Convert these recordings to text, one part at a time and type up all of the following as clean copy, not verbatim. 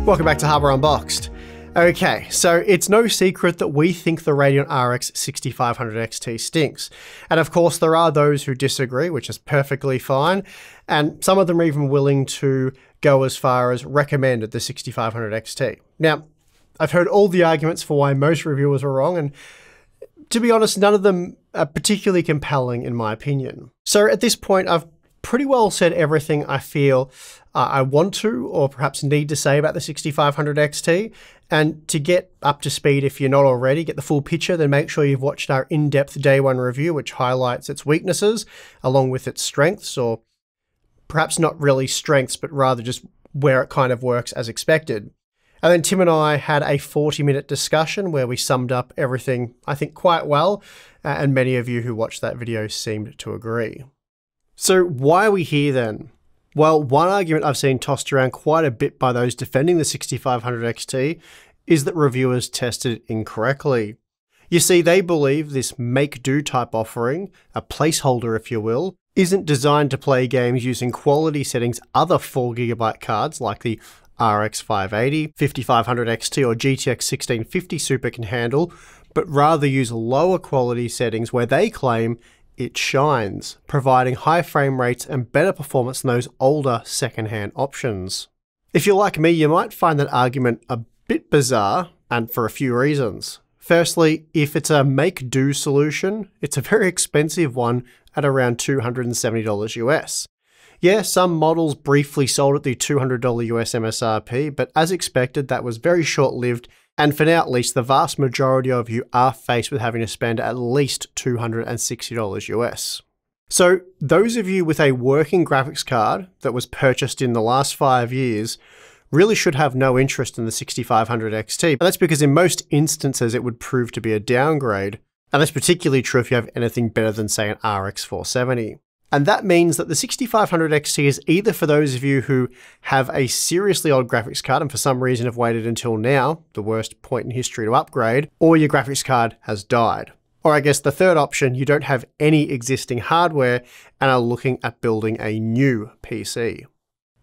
Welcome back to Hardware Unboxed. Okay, so it's no secret that we think the Radeon RX 6500 XT stinks. And of course, there are those who disagree, which is perfectly fine. And some of them are even willing to go as far as recommend the 6500 XT. Now, I've heard all the arguments for why most reviewers were wrong, and to be honest, none of them are particularly compelling in my opinion. So at this point, I've pretty well said everything I feel I want to, or perhaps need to say about the 6500 XT. And to get up to speed, if you're not already, get the full picture, then make sure you've watched our in-depth day one review, which highlights its weaknesses along with its strengths, or perhaps not really strengths, but rather just where it kind of works as expected. And then Tim and I had a 40-minute discussion where we summed up everything, I think, quite well, and many of you who watched that video seemed to agree. So why are we here then? Well, one argument I've seen tossed around quite a bit by those defending the 6500 XT is that reviewers tested it incorrectly. You see, they believe this make-do type offering, a placeholder if you will, isn't designed to play games using quality settings other 4GB cards like the RX 580, 5500 XT or GTX 1650 Super can handle, but rather use lower quality settings where they claim it shines, providing high frame rates and better performance than those older second-hand options. If you're like me, you might find that argument a bit bizarre, and for a few reasons. Firstly, if it's a make-do solution, it's a very expensive one at around $270 US. Yeah, some models briefly sold at the $200 US MSRP, but as expected, that was very short-lived. And for now, at least, the vast majority of you are faced with having to spend at least $260 US. So those of you with a working graphics card that was purchased in the last 5 years really should have no interest in the 6500 XT. And that's because in most instances, it would prove to be a downgrade. And that's particularly true if you have anything better than, say, an RX 470. And that means that the 6500 XT is either for those of you who have a seriously old graphics card and for some reason have waited until now, the worst point in history to upgrade, or your graphics card has died. Or I guess the third option, you don't have any existing hardware and are looking at building a new PC.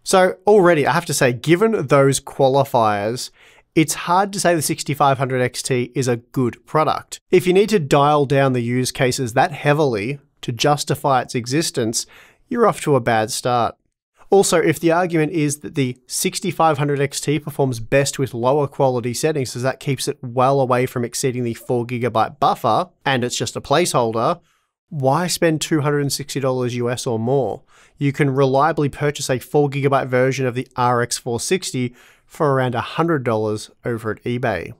So already, I have to say, given those qualifiers, it's hard to say the 6500 XT is a good product. If you need to dial down the use cases that heavily to justify its existence, you're off to a bad start. Also, if the argument is that the 6500 XT performs best with lower quality settings as that keeps it well away from exceeding the 4GB buffer, and it's just a placeholder, why spend $260 US or more? You can reliably purchase a 4GB version of the RX 460 for around $100 over at eBay.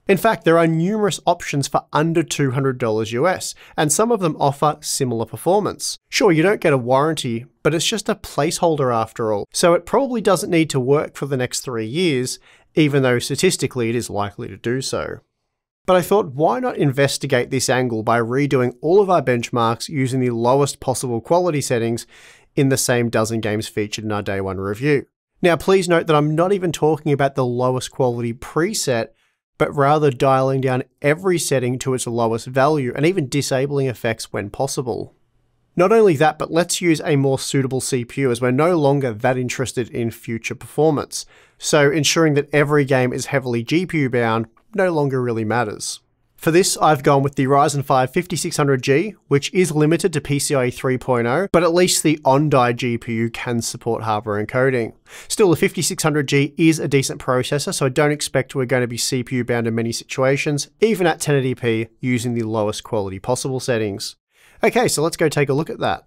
In fact, there are numerous options for under $200 US, and some of them offer similar performance. Sure, you don't get a warranty, but it's just a placeholder after all, so it probably doesn't need to work for the next 3 years, even though statistically it is likely to do so. But I thought, why not investigate this angle by redoing all of our benchmarks using the lowest possible quality settings in the same dozen games featured in our day one review. Now, please note that I'm not even talking about the lowest quality preset, but rather dialing down every setting to its lowest value and even disabling effects when possible. Not only that, but let's use a more suitable CPU as we're no longer that interested in future performance. So ensuring that every game is heavily GPU bound no longer really matters. For this, I've gone with the Ryzen 5 5600G, which is limited to PCIe 3.0, but at least the on-die GPU can support hardware encoding. Still, the 5600G is a decent processor, so I don't expect we're going to be CPU bound in many situations, even at 1080p using the lowest quality possible settings. Okay, so let's go take a look at that.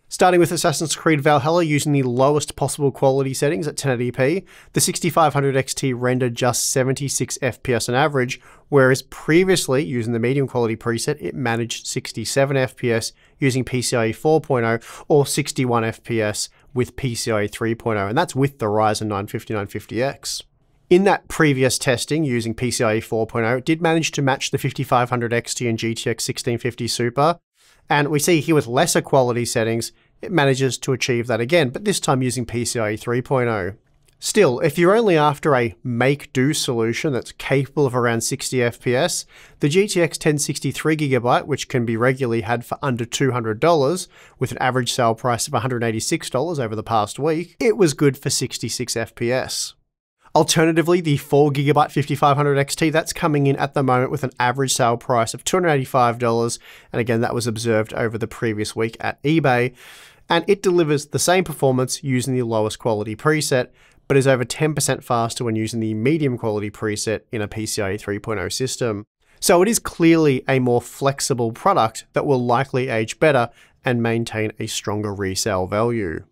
Starting with Assassin's Creed Valhalla using the lowest possible quality settings at 1080p, the 6500 XT rendered just 76 FPS on average, whereas previously, using the medium quality preset, it managed 67 FPS using PCIe 4.0 or 61 FPS with PCIe 3.0, and that's with the Ryzen 9 5950X. In that previous testing using PCIe 4.0, it did manage to match the 5500 XT and GTX 1650 Super, and we see here with lesser quality settings, it manages to achieve that again, but this time using PCIe 3.0. Still, if you're only after a make-do solution that's capable of around 60 FPS, the GTX 1063GB, which can be regularly had for under $200, with an average sale price of $186 over the past week, it was good for 66 FPS. Alternatively, the 4GB 5500 XT, that's coming in at the moment with an average sale price of $285, and again, that was observed over the previous week at eBay, and it delivers the same performance using the lowest quality preset, but is over 10% faster when using the medium quality preset in a PCIe 3.0 system. So it is clearly a more flexible product that will likely age better and maintain a stronger resale value.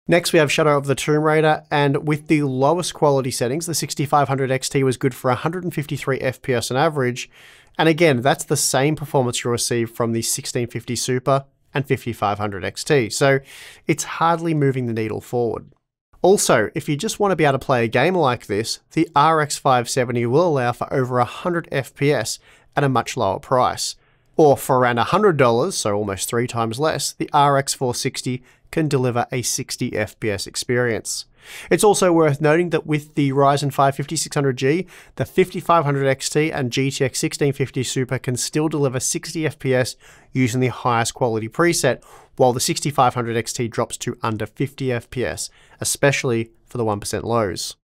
Next, we have Shadow of the Tomb Raider, and with the lowest quality settings, the 6500 XT was good for 153 FPS on average, and again, that's the same performance you'll receive from the 1650 Super and 5500 XT, so it's hardly moving the needle forward. Also, if you just want to be able to play a game like this, the RX 570 will allow for over 100 FPS at a much lower price. Or for around $100, so almost 3 times less, the RX 460 can deliver a 60 FPS experience. It's also worth noting that with the Ryzen 5 5600G, the 5500 XT and GTX 1650 Super can still deliver 60 FPS using the highest quality preset, while the 6500 XT drops to under 50 FPS, especially for the 1% lows.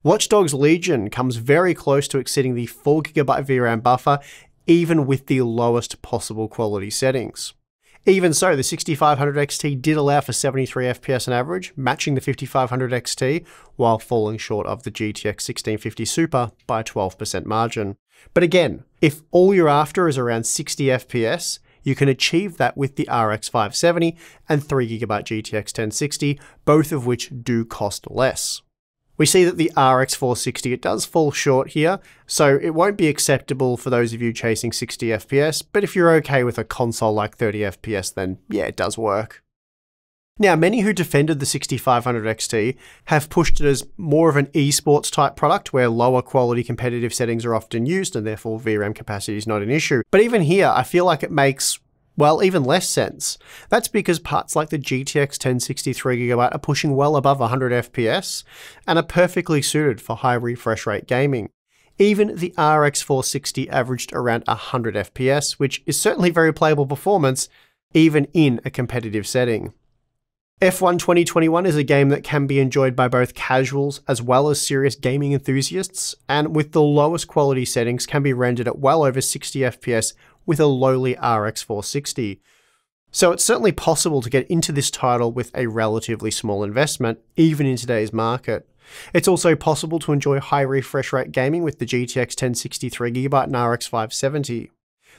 Watch Dogs Legion comes very close to exceeding the 4GB VRAM buffer, even with the lowest possible quality settings. Even so, the 6500 XT did allow for 73 FPS on average, matching the 5500 XT, while falling short of the GTX 1650 Super by a 12% margin. But again, if all you're after is around 60 FPS, you can achieve that with the RX 570 and 3GB GTX 1060, both of which do cost less. We see that the RX 460, it does fall short here, so it won't be acceptable for those of you chasing 60 FPS, but if you're okay with a console like 30 FPS, then yeah, it does work. Now, many who defended the 6500 XT have pushed it as more of an esports type product where lower quality competitive settings are often used and therefore VRAM capacity is not an issue. But even here, I feel like it makes, well, even less sense. That's because parts like the GTX 1063GB are pushing well above 100 FPS and are perfectly suited for high refresh rate gaming. Even the RX 460 averaged around 100 FPS, which is certainly very playable performance, even in a competitive setting. F1 2021 is a game that can be enjoyed by both casuals as well as serious gaming enthusiasts, and with the lowest quality settings can be rendered at well over 60 FPS with a lowly RX 460. So it's certainly possible to get into this title with a relatively small investment, even in today's market. It's also possible to enjoy high refresh rate gaming with the GTX 1063GB and RX 570.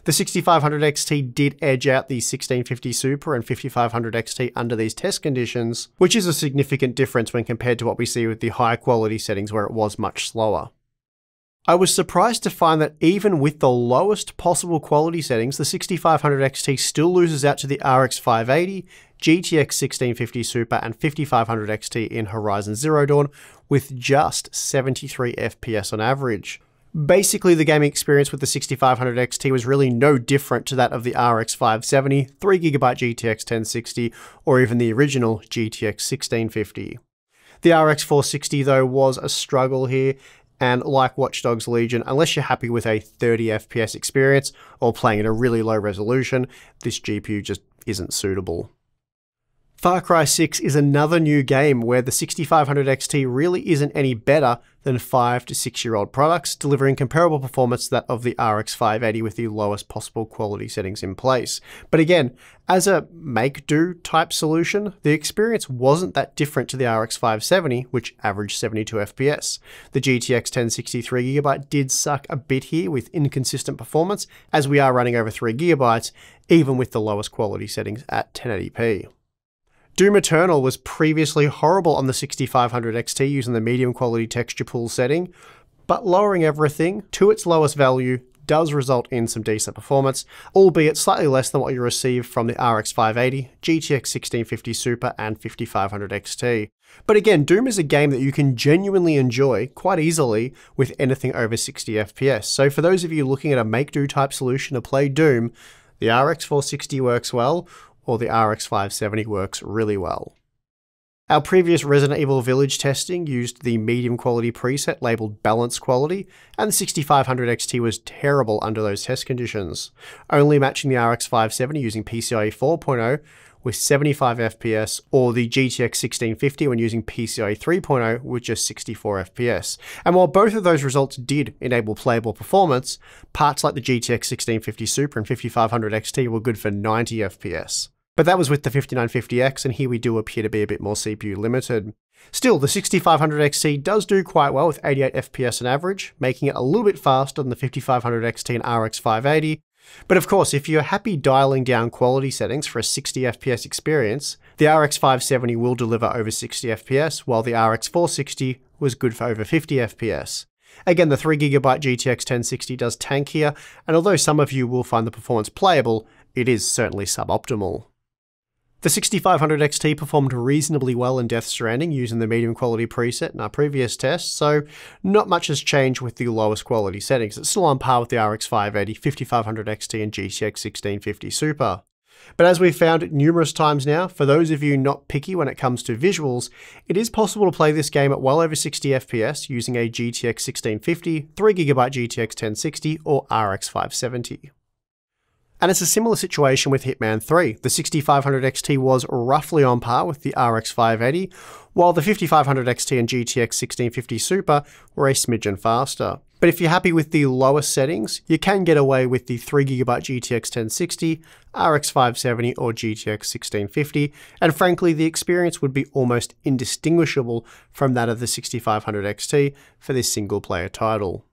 The 6500 XT did edge out the 1650 Super and 5500 XT under these test conditions, which is a significant difference when compared to what we see with the high quality settings where it was much slower. I was surprised to find that even with the lowest possible quality settings, the 6500 XT still loses out to the RX 580, GTX 1650 Super and 5500 XT in Horizon Zero Dawn with just 73 FPS on average. Basically, the gaming experience with the 6500 XT was really no different to that of the RX 570, 3GB GTX 1060, or even the original GTX 1650. The RX 460 though was a struggle here, and like Watch Dogs Legion, unless you're happy with a 30 FPS experience or playing at a really low resolution, this GPU just isn't suitable. Far Cry 6 is another new game where the 6500 XT really isn't any better than 5 to 6 year old products, delivering comparable performance to that of the RX 580 with the lowest possible quality settings in place. But again, as a make-do type solution, the experience wasn't that different to the RX 570, which averaged 72 FPS. The GTX 1063GB did suck a bit here with inconsistent performance, as we are running over 3GB, even with the lowest quality settings at 1080p. Doom Eternal was previously horrible on the 6500 XT using the medium quality texture pool setting, but lowering everything to its lowest value does result in some decent performance, albeit slightly less than what you receive from the RX 580, GTX 1650 Super and 5500 XT. But again, Doom is a game that you can genuinely enjoy quite easily with anything over 60 FPS. So for those of you looking at a make-do type solution to play Doom, the RX 460 works well, or the RX 570 works really well. Our previous Resident Evil Village testing used the medium quality preset labeled balanced quality, and the 6500 XT was terrible under those test conditions, only matching the RX 570 using PCIe 4.0, with 75 FPS, or the GTX 1650 when using PCIe 3.0 with just 64 FPS. And while both of those results did enable playable performance, parts like the GTX 1650 Super and 5500 XT were good for 90 FPS. But that was with the 5950X, and here we do appear to be a bit more CPU limited. Still, the 6500 XT does do quite well with 88 FPS on average, making it a little bit faster than the 5500 XT and RX 580. But of course, if you're happy dialing down quality settings for a 60 FPS experience, the RX 570 will deliver over 60 FPS, while the RX 460 was good for over 50 FPS. Again, the 3GB GTX 1060 does tank here, and although some of you will find the performance playable, it is certainly suboptimal. The 6500 XT performed reasonably well in Death Stranding using the medium quality preset in our previous test, so not much has changed with the lowest quality settings. It's still on par with the RX 580, 5500 XT and GTX 1650 Super. But as we've found numerous times now, for those of you not picky when it comes to visuals, it is possible to play this game at well over 60 FPS using a GTX 1650, 3GB GTX 1060 or RX 570. And it's a similar situation with Hitman 3. The 6500 XT was roughly on par with the RX 580, while the 5500 XT and GTX 1650 Super were a smidgen faster. But if you're happy with the lowest settings, you can get away with the 3GB GTX 1060, RX 570 or GTX 1650, and frankly the experience would be almost indistinguishable from that of the 6500 XT for this single player title.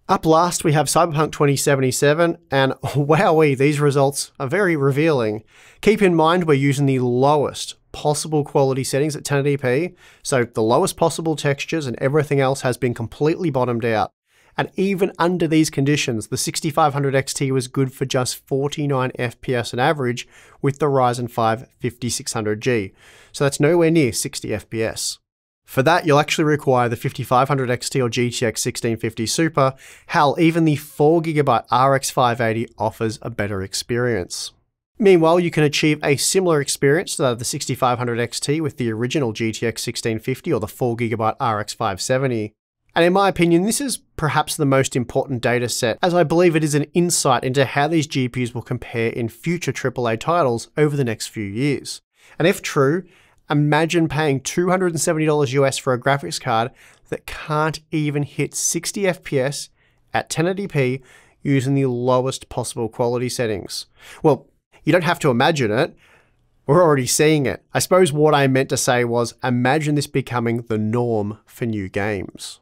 Up last, we have Cyberpunk 2077, and wowee, these results are very revealing. Keep in mind we're using the lowest possible quality settings at 1080p, so the lowest possible textures and everything else has been completely bottomed out. And even under these conditions, the 6500 XT was good for just 49 FPS on average with the Ryzen 5 5600G, so that's nowhere near 60 FPS. For that, you'll actually require the 5500 XT or GTX 1650 Super. Hell, even the 4GB RX 580 offers a better experience. Meanwhile, you can achieve a similar experience to that of the 6500 XT with the original GTX 1650 or the 4GB RX 570. And in my opinion, this is perhaps the most important data set, as I believe it is an insight into how these GPUs will compare in future AAA titles over the next few years. And if true, imagine paying $270 US for a graphics card that can't even hit 60 FPS at 1080p using the lowest possible quality settings. Well, you don't have to imagine it. We're already seeing it. I suppose what I meant to say was imagine this becoming the norm for new games.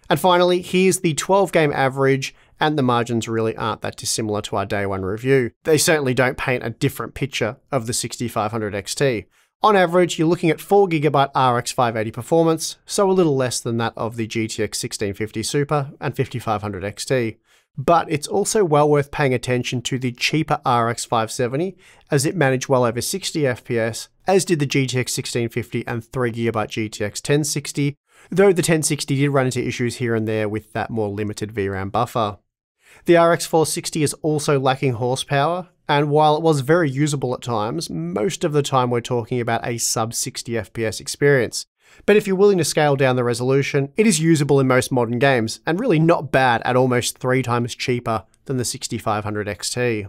And finally, here's the 12-game average, and the margins really aren't that dissimilar to our day one review. They certainly don't paint a different picture of the 6500 XT. On average, you're looking at 4GB RX 580 performance, so a little less than that of the GTX 1650 Super and 5500 XT. But it's also well worth paying attention to the cheaper RX 570, as it managed well over 60 FPS, as did the GTX 1650 and 3GB GTX 1060, though the 1060 did run into issues here and there with that more limited VRAM buffer. The RX 460 is also lacking horsepower, and while it was very usable at times, most of the time we're talking about a sub 60 FPS experience. But if you're willing to scale down the resolution, it is usable in most modern games, and really not bad at almost 3 times cheaper than the 6500 XT.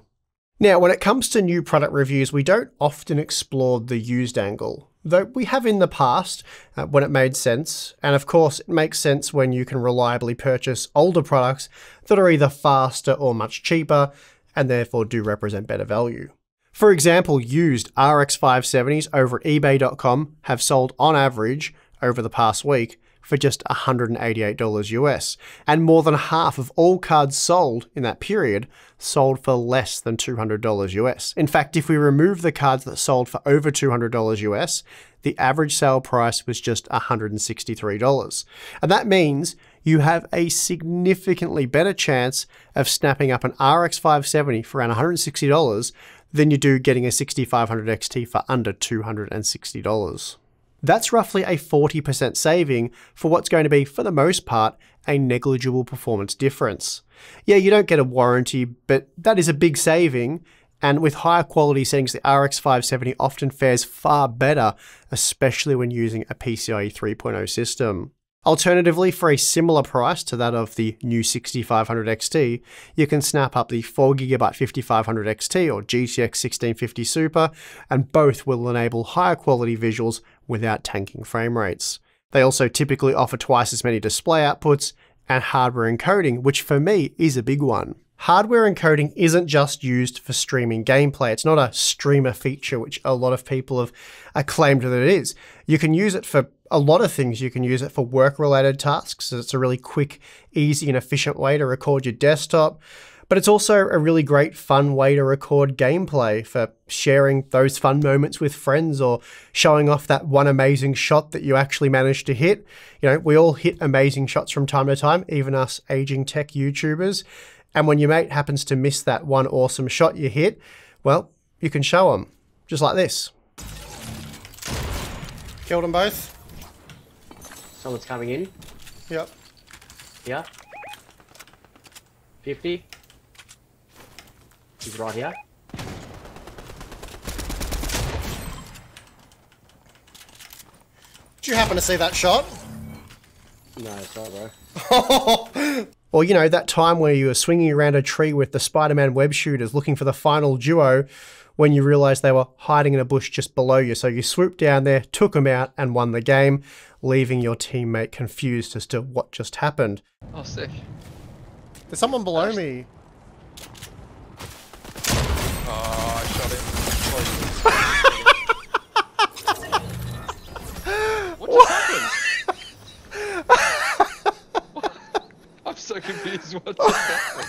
Now, when it comes to new product reviews, we don't often explore the used angle, though we have in the past when it made sense, and of course it makes sense when you can reliably purchase older products that are either faster or much cheaper, and therefore do represent better value. For example, used RX 570s over at eBay.com have sold on average over the past week for just $188 US, and more than half of all cards sold in that period sold for less than $200 US. In fact, if we remove the cards that sold for over $200 US, the average sale price was just $163. And that means you have a significantly better chance of snapping up an RX 570 for around $160 than you do getting a 6500 XT for under $260. That's roughly a 40% saving for what's going to be, for the most part, a negligible performance difference. Yeah, you don't get a warranty, but that is a big saving, and with higher quality settings, the RX 570 often fares far better, especially when using a PCIe 3.0 system. Alternatively, for a similar price to that of the new 6500 XT, you can snap up the 4GB 5500 XT or GTX 1650 Super, and both will enable higher quality visuals without tanking frame rates. They also typically offer twice as many display outputs and hardware encoding, which for me is a big one. Hardware encoding isn't just used for streaming gameplay. It's not a streamer feature, which a lot of people have claimed that it is. You can use it for a lot of things. You can use it for work-related tasks. So it's a really quick, easy, and efficient way to record your desktop. But it's also a really great, fun way to record gameplay for sharing those fun moments with friends or showing off that one amazing shot that you actually managed to hit. You know, we all hit amazing shots from time to time, even us aging tech YouTubers. And when your mate happens to miss that one awesome shot you hit, well, you can show them, just like this. Killed them both. Someone's coming in. Yep. Yeah. 50. He's right here. Did you happen to see that shot? No, it's not, bro. Or, you know, that time where you were swinging around a tree with the Spider-Man web shooters looking for the final duo when you realized they were hiding in a bush just below you. So you swooped down there, took them out, and won the game, leaving your teammate confused as to what just happened. Oh, sick. There's someone below me. Oh, I shot him. What just happened? I'm so confused. What just happened?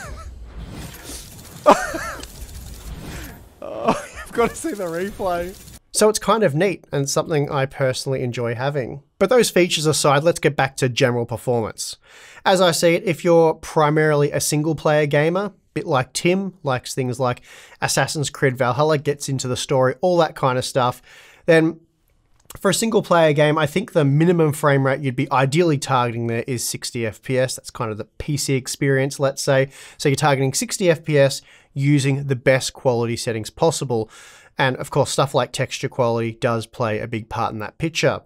Oh, you've got to see the replay. So it's kind of neat and something I personally enjoy having. But those features aside, let's get back to general performance. As I see it, if you're primarily a single player gamer, bit like Tim, likes things like Assassin's Creed Valhalla, gets into the story, all that kind of stuff, then for a single player game, I think the minimum frame rate you'd be ideally targeting there is 60 FPS. That's kind of the PC experience, let's say. So you're targeting 60 FPS using the best quality settings possible. And of course, stuff like texture quality does play a big part in that picture.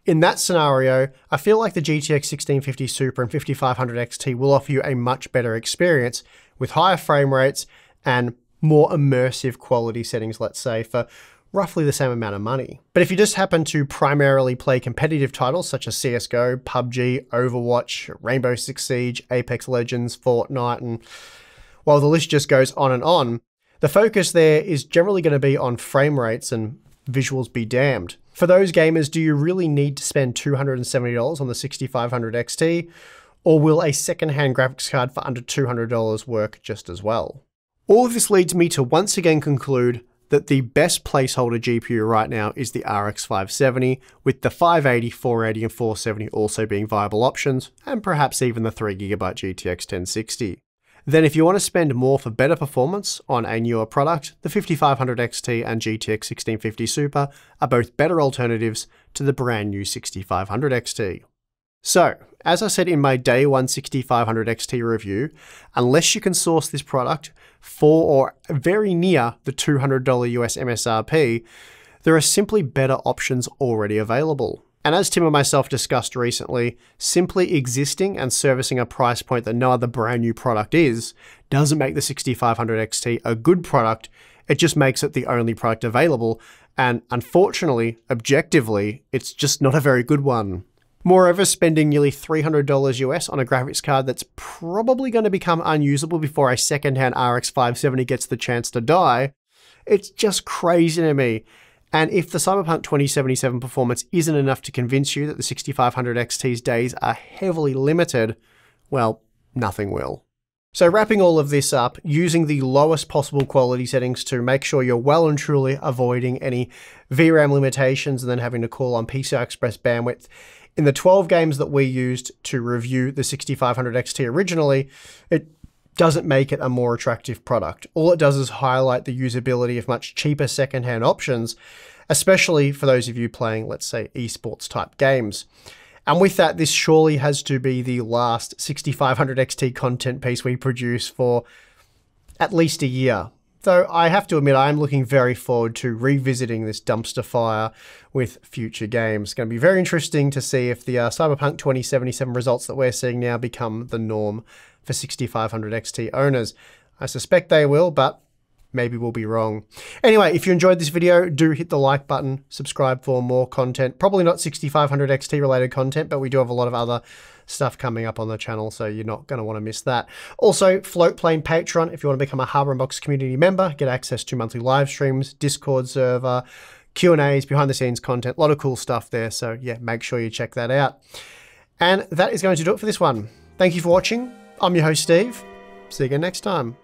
In that scenario, I feel like the GTX 1650 Super and 5500 XT will offer you a much better experience with higher frame rates and more immersive quality settings, let's say, for roughly the same amount of money. But if you just happen to primarily play competitive titles such as CSGO, PUBG, Overwatch, Rainbow Six Siege, Apex Legends, Fortnite, and while the list just goes on, the focus there is generally going to be on frame rates and visuals be damned. For those gamers, do you really need to spend $270 on the 6500 XT, or will a second-hand graphics card for under $200 work just as well? All of this leads me to once again conclude that the best placeholder GPU right now is the RX 570, with the 580, 480, and 470 also being viable options, and perhaps even the 3GB GTX 1060. Then if you want to spend more for better performance on a newer product, the 5500 XT and GTX 1650 Super are both better alternatives to the brand new 6500 XT. So, as I said in my day one 6500 XT review, unless you can source this product for or very near the $200 US MSRP, there are simply better options already available. And as Tim and myself discussed recently, simply existing and servicing a price point that no other brand new product is, doesn't make the 6500 XT a good product, it just makes it the only product available, and unfortunately, objectively, it's just not a very good one. Moreover, spending nearly $300 US on a graphics card that's probably going to become unusable before a second-hand RX 570 gets the chance to die, it's just crazy to me. And if the Cyberpunk 2077 performance isn't enough to convince you that the 6500 XT's days are heavily limited, well, nothing will. So wrapping all of this up, using the lowest possible quality settings to make sure you're well and truly avoiding any VRAM limitations and then having to call on PCI Express bandwidth. In the 12 games that we used to review the 6500 XT originally, it doesn't make it a more attractive product. All it does is highlight the usability of much cheaper secondhand options, especially for those of you playing, let's say, esports type games. And with that, this surely has to be the last 6500 XT content piece we produce for at least a year. Though I have to admit, I am looking very forward to revisiting this dumpster fire with future games. It's going to be very interesting to see if the Cyberpunk 2077 results that we're seeing now become the norm for 6500 XT owners. I suspect they will, but maybe we'll be wrong. Anyway, if you enjoyed this video, do hit the like button, subscribe for more content. Probably not 6500 XT related content, but we do have a lot of other stuff coming up on the channel, so you're not going to want to miss that. Also, Floatplane Patreon, if you want to become a Hardware Unboxed community member, get access to monthly live streams, Discord server, Q&As, behind the scenes content, a lot of cool stuff there. So yeah, make sure you check that out. And that is going to do it for this one. Thank you for watching. I'm your host, Steve. See you again next time.